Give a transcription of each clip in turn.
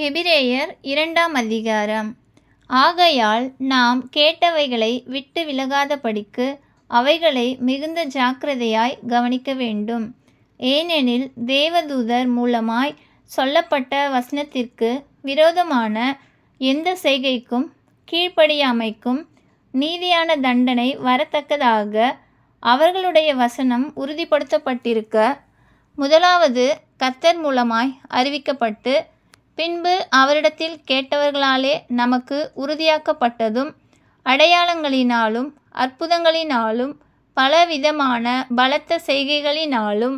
எபிரேயர் 2ஆம் அதிகாரம். ஆகையால் நாம் கேட்டவைகளை விட்டு விலகாதபடிக்கு அவைகளை மிகுந்த ஜாக்கிரதையாய் கவனிக்க வேண்டும். ஏனெனில் தேவதூதர் மூலமாய் சொல்லப்பட்ட வசனத்திற்கு விரோதமான எந்த செய்கைக்கும் கீழ்ப்படியாமைக்கும் நீதியான தண்டனை வரத்தக்கதாக அவர்களுடைய வசனம் உறுதிப்படுத்தப்பட்டிருக்க, முதலாவது கர்த்தர் மூலமாய் அறிவிக்கப்பட்டு பின்பு அவரிடத்தில் கேட்டவர்களாலே நமக்கு உறுதியாக்கப்பட்டதும், அடையாளங்களினாலும் அற்புதங்களினாலும் பலவிதமான பலத்த செய்கைகளினாலும்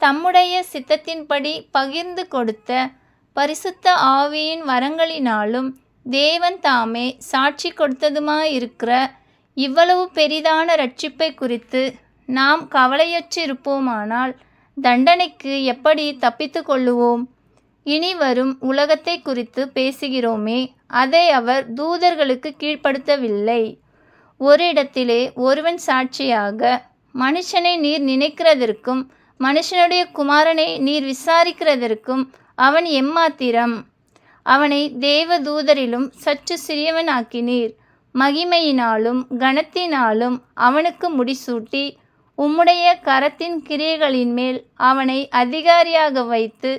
தம்முடைய சித்தத்தின்படி பகிர்ந்து கொடுத்த பரிசுத்த ஆவியின் வரங்களினாலும் தேவன் தாமே சாட்சி கொடுத்ததுமாயிருக்கிற இவ்வளவு பெரிதான இரட்சிப்பை குறித்து நாம் கவலையற்றிருப்போமானால் தண்டனைக்கு எப்படி தப்பித்து கொள்ளுவோம்? இனி வரும் உலகத்தை குறித்து பேசுகிறோமே, அதை அவர் தூதர்களுக்கு கீழ்ப்படுத்தவில்லை. ஒரு இடத்திலே ஒருவன் சாட்சியாக, மனுஷனை நீர் நினைக்கிறதற்கும் மனுஷனுடைய குமாரனை நீர் விசாரிக்கிறதற்கும் அவன் எம்மாத்திரம்? அவனை தேவ தூதரிலும் சற்று சிறியவனாக்கினீர். மகிமையினாலும் கனத்தினாலும் அவனுக்கு முடிசூட்டி உம்முடைய கரத்தின் கிரியைகளின் மேல் அவனை அதிகாரியாக வைத்து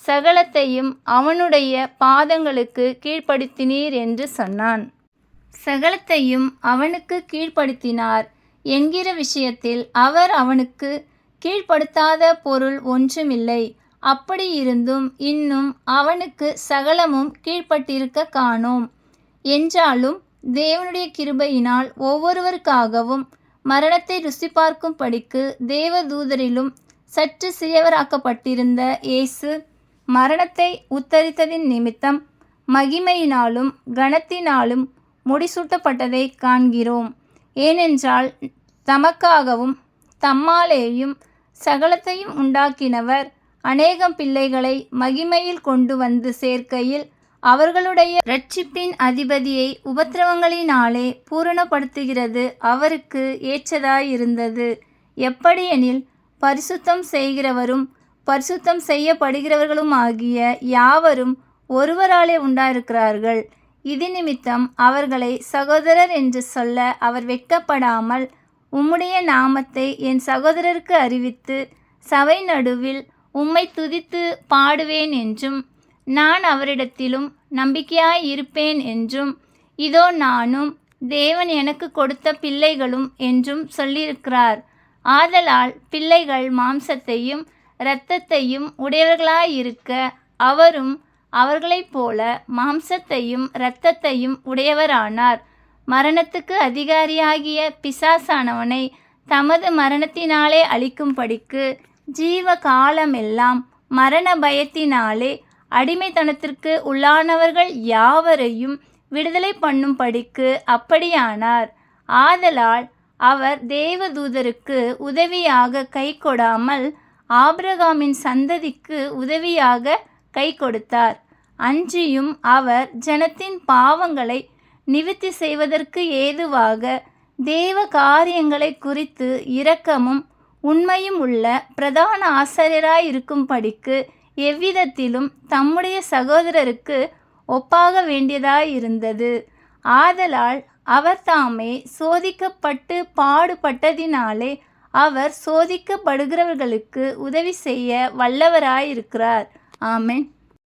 சகலத்தையும் அவனுடைய பாதங்களுக்கு கீழ்ப்படுத்தினீர் என்று சொன்னான். சகலத்தையும் அவனுக்கு கீழ்ப்படுத்தினார் என்கிற விஷயத்தில் அவர் அவனுக்கு கீழ்ப்படுத்தாத பொருள் ஒன்றுமில்லை. அப்படி இருந்தும் இன்னும் அவனுக்கு சகலமும் கீழ்ப்பட்டிருக்க காணோம். என்றாலும் தேவனுடைய கிருபையினால் ஒவ்வொருவருக்காகவும் மரணத்தை ருசி பார்க்கும்படிக்கு தேவதூதரிலும் சற்று சிறியவராக்கப்பட்டிருந்த இயேசு மரணத்தை உத்தரித்ததின் நிமித்தம் மகிமையினாலும் கனத்தினாலும் முடிசூட்டப்பட்டதை காண்கிறோம். ஏனென்றால் தமக்காகவும் தம்மாலேயும் சகலத்தையும் உண்டாக்கினவர் அநேகம் பிள்ளைகளை மகிமையில் கொண்டு வந்து சேர்க்கையில் அவர்களுடைய இரட்சிப்பின் அதிபதியை உபத்திரவங்களினாலே பூரணப்படுத்துகிறது அவருக்கு ஏற்றதாயிருந்தது. எப்படியெனில் பரிசுத்தம் செய்கிறவரும் பரிசுத்தம் செய்யப்படுகிறவர்களும் ஆகிய யாவரும் ஒருவராலே உண்டாயிருக்கிறார்கள். இது நிமித்தம் அவர்களை சகோதரர் என்று சொல்ல அவர் வெட்கப்படாமல், உம்முடைய நாமத்தை என் சகோதரருக்கு அறிவித்து சபை நடுவில் உம்மை துதித்து பாடுவேன் என்றும், நான் அவரிடத்திலும் நம்பிக்கையாய் இருப்பேன் என்றும், இதோ நானும் தேவன் எனக்கு கொடுத்த பிள்ளைகளும் என்றும் சொல்லியிருக்கிறார். ஆதலால் பிள்ளைகள் மாம்சத்தையும் இரத்தத்தையும் உடையவர்களாயிருக்க, அவரும் அவர்களைப் போல மாம்சத்தையும் இரத்தத்தையும் உடையவரானார். மரணத்துக்கு அதிகாரியாகிய பிசாசானவனை தமது மரணத்தினாலே அழிக்கும்படிக்கு ஜீவ காலமெல்லாம் மரண பயத்தினாலே அடிமைத்தனத்திற்கு உள்ளானவர்கள் யாவரையும் விடுதலை பண்ணும்படிக்கு அப்படியானார். ஆதலால் அவர் தேவதூதருக்கு உதவியாக கை கொடாமல் ஆபிரகாமின் சந்ததிக்கு உதவியாக கை கொடுத்தார். அன்றியும் அவர் ஜனத்தின் பாவங்களை நிவிர்த்தி செய்வதற்கு ஏதுவாக தேவ காரியங்களை குறித்து இரக்கமும் உண்மையும் உள்ள பிரதான ஆசாரியராயிருக்கும்படிக்கு எவ்விதத்திலும் தம்முடைய சகோதரருக்கு ஒப்பாக வேண்டியதாயிருந்தது. ஆதலால் அவர் தாமே சோதிக்கப்பட்டு பாடுபட்டதினாலே அவர் சோதிக்கப்படுகிறவர்களுக்கு உதவி செய்ய வல்லவராயிருக்கிறார். ஆமென்.